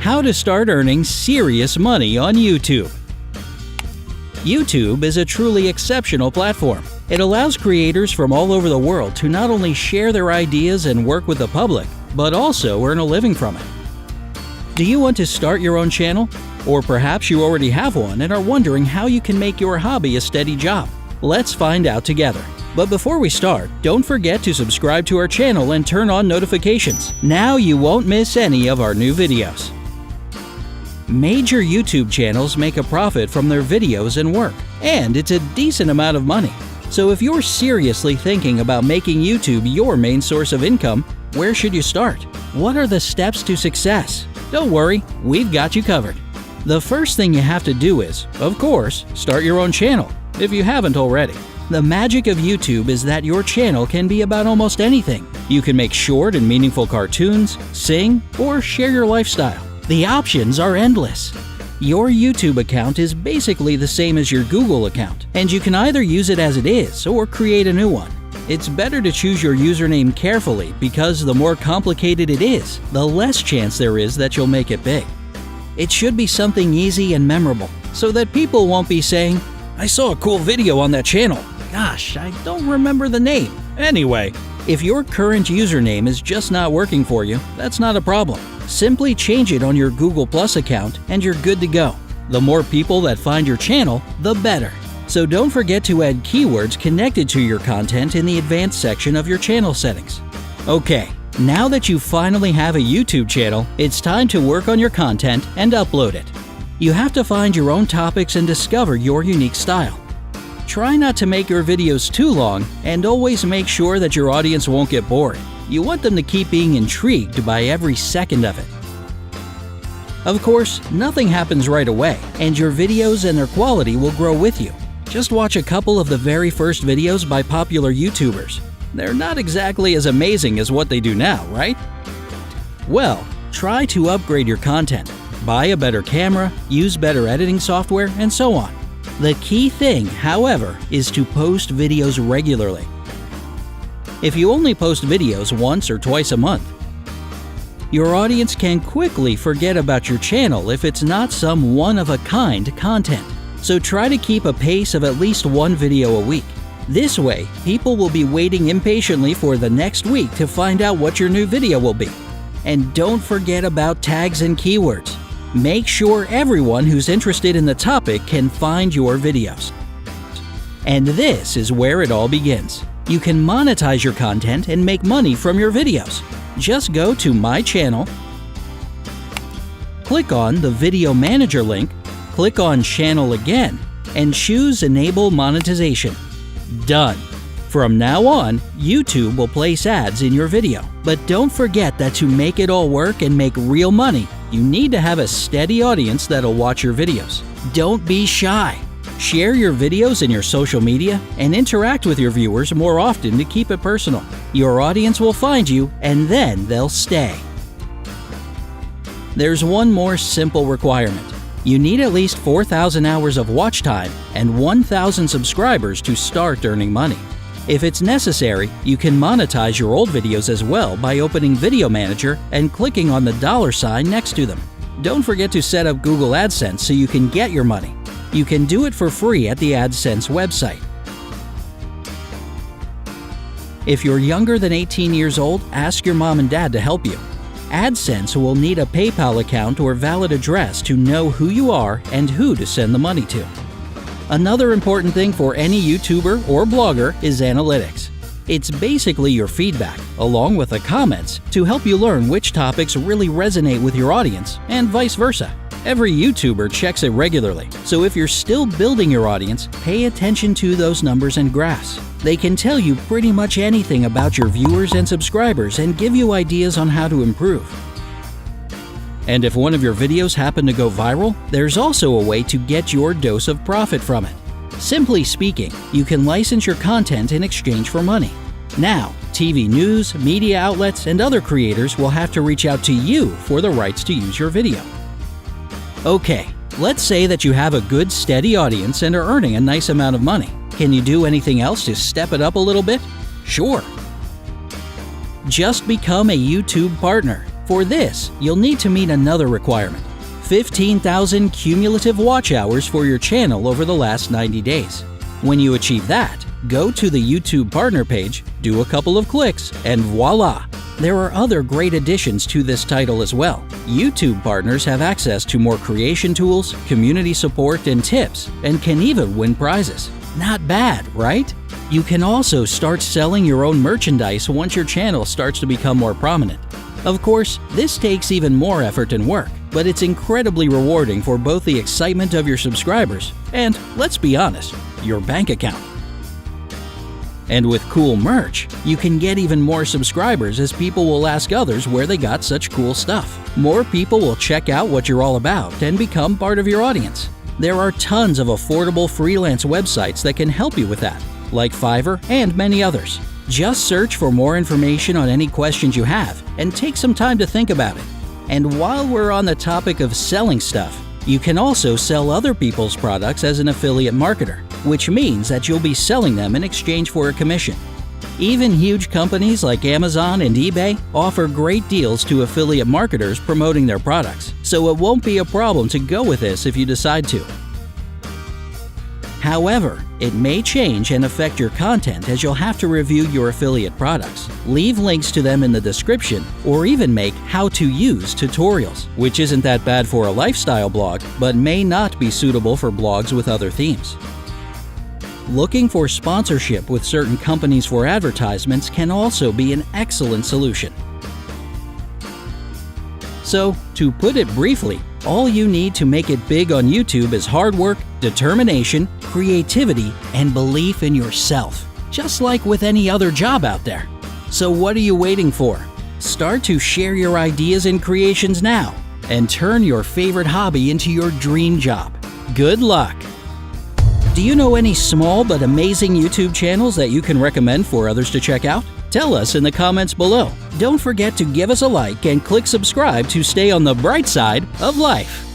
How to start earning serious money on YouTube. YouTube is a truly exceptional platform. It allows creators from all over the world to not only share their ideas and work with the public, but also earn a living from it. Do you want to start your own channel? Or perhaps you already have one and are wondering how you can make your hobby a steady job? Let's find out together. But before we start, don't forget to subscribe to our channel and turn on notifications. Now you won't miss any of our new videos. Major YouTube channels make a profit from their videos and work, and it's a decent amount of money. So if you're seriously thinking about making YouTube your main source of income, where should you start? What are the steps to success? Don't worry, we've got you covered. The first thing you have to do is, of course, start your own channel, if you haven't already. The magic of YouTube is that your channel can be about almost anything. You can make short and meaningful cartoons, sing, or share your lifestyle. The options are endless. Your YouTube account is basically the same as your Google account, and you can either use it as it is or create a new one. It's better to choose your username carefully because the more complicated it is, the less chance there is that you'll make it big. It should be something easy and memorable so that people won't be saying, "I saw a cool video on that channel. Gosh, I don't remember the name." Anyway, if your current username is just not working for you, that's not a problem. Simply change it on your Google Plus account and you're good to go. The more people that find your channel, the better. So don't forget to add keywords connected to your content in the advanced section of your channel settings. Okay, now that you finally have a YouTube channel, it's time to work on your content and upload it. You have to find your own topics and discover your unique style. Try not to make your videos too long and always make sure that your audience won't get bored. You want them to keep being intrigued by every second of it. Of course, nothing happens right away, and your videos and their quality will grow with you. Just watch a couple of the very first videos by popular YouTubers. They're not exactly as amazing as what they do now, right? Well, try to upgrade your content. Buy a better camera, use better editing software, and so on. The key thing, however, is to post videos regularly. If you only post videos once or twice a month, your audience can quickly forget about your channel if it's not some one-of-a-kind content. So try to keep a pace of at least one video a week. This way, people will be waiting impatiently for the next week to find out what your new video will be. And don't forget about tags and keywords. Make sure everyone who's interested in the topic can find your videos. And this is where it all begins. You can monetize your content and make money from your videos. Just go to My Channel, click on the Video Manager link, click on Channel again, and choose Enable Monetization. Done. From now on, YouTube will place ads in your video. But don't forget that to make it all work and make real money, you need to have a steady audience that'll watch your videos. Don't be shy. Share your videos in your social media and interact with your viewers more often to keep it personal. Your audience will find you and then they'll stay. There's one more simple requirement. You need at least 4,000 hours of watch time and 1,000 subscribers to start earning money. If it's necessary, you can monetize your old videos as well by opening Video Manager and clicking on the $sign next to them. Don't forget to set up Google AdSense so you can get your money. You can do it for free at the AdSense website. If you're younger than 18 years old, ask your mom and dad to help you. AdSense will need a PayPal account or valid address to know who you are and who to send the money to. Another important thing for any YouTuber or blogger is analytics. It's basically your feedback, along with the comments, to help you learn which topics really resonate with your audience, and vice versa. Every YouTuber checks it regularly, so if you're still building your audience, pay attention to those numbers and graphs. They can tell you pretty much anything about your viewers and subscribers and give you ideas on how to improve. And if one of your videos happen to go viral, there's also a way to get your dose of profit from it. Simply speaking, you can license your content in exchange for money. Now, TV news, media outlets, and other creators will have to reach out to you for the rights to use your video. Okay, let's say that you have a good, steady audience and are earning a nice amount of money. Can you do anything else to step it up a little bit? Sure. Just become a YouTube partner. For this, you'll need to meet another requirement: 15,000 cumulative watch hours for your channel over the last 90 days. When you achieve that, go to the YouTube partner page, do a couple of clicks, and voila! There are other great additions to this title as well. YouTube partners have access to more creation tools, community support, and tips, and can even win prizes. Not bad, right? You can also start selling your own merchandise once your channel starts to become more prominent. Of course, this takes even more effort and work, but it's incredibly rewarding for both the excitement of your subscribers and, let's be honest, your bank account. And with cool merch, you can get even more subscribers as people will ask others where they got such cool stuff. More people will check out what you're all about and become part of your audience. There are tons of affordable freelance websites that can help you with that, like Fiverr and many others. Just search for more information on any questions you have and take some time to think about it. And while we're on the topic of selling stuff, you can also sell other people's products as an affiliate marketer, which means that you'll be selling them in exchange for a commission. Even huge companies like Amazon and eBay offer great deals to affiliate marketers promoting their products, so it won't be a problem to go with this if you decide to. However, it may change and affect your content as you'll have to review your affiliate products, leave links to them in the description, or even make how-to-use tutorials, which isn't that bad for a lifestyle blog, but may not be suitable for blogs with other themes. Looking for sponsorship with certain companies for advertisements can also be an excellent solution. So, to put it briefly, all you need to make it big on YouTube is hard work, determination, creativity, and belief in yourself, just like with any other job out there. So what are you waiting for? Start to share your ideas and creations now, and turn your favorite hobby into your dream job. Good luck! Do you know any small but amazing YouTube channels that you can recommend for others to check out? Tell us in the comments below. Don't forget to give us a like and click subscribe to stay on the bright side of life.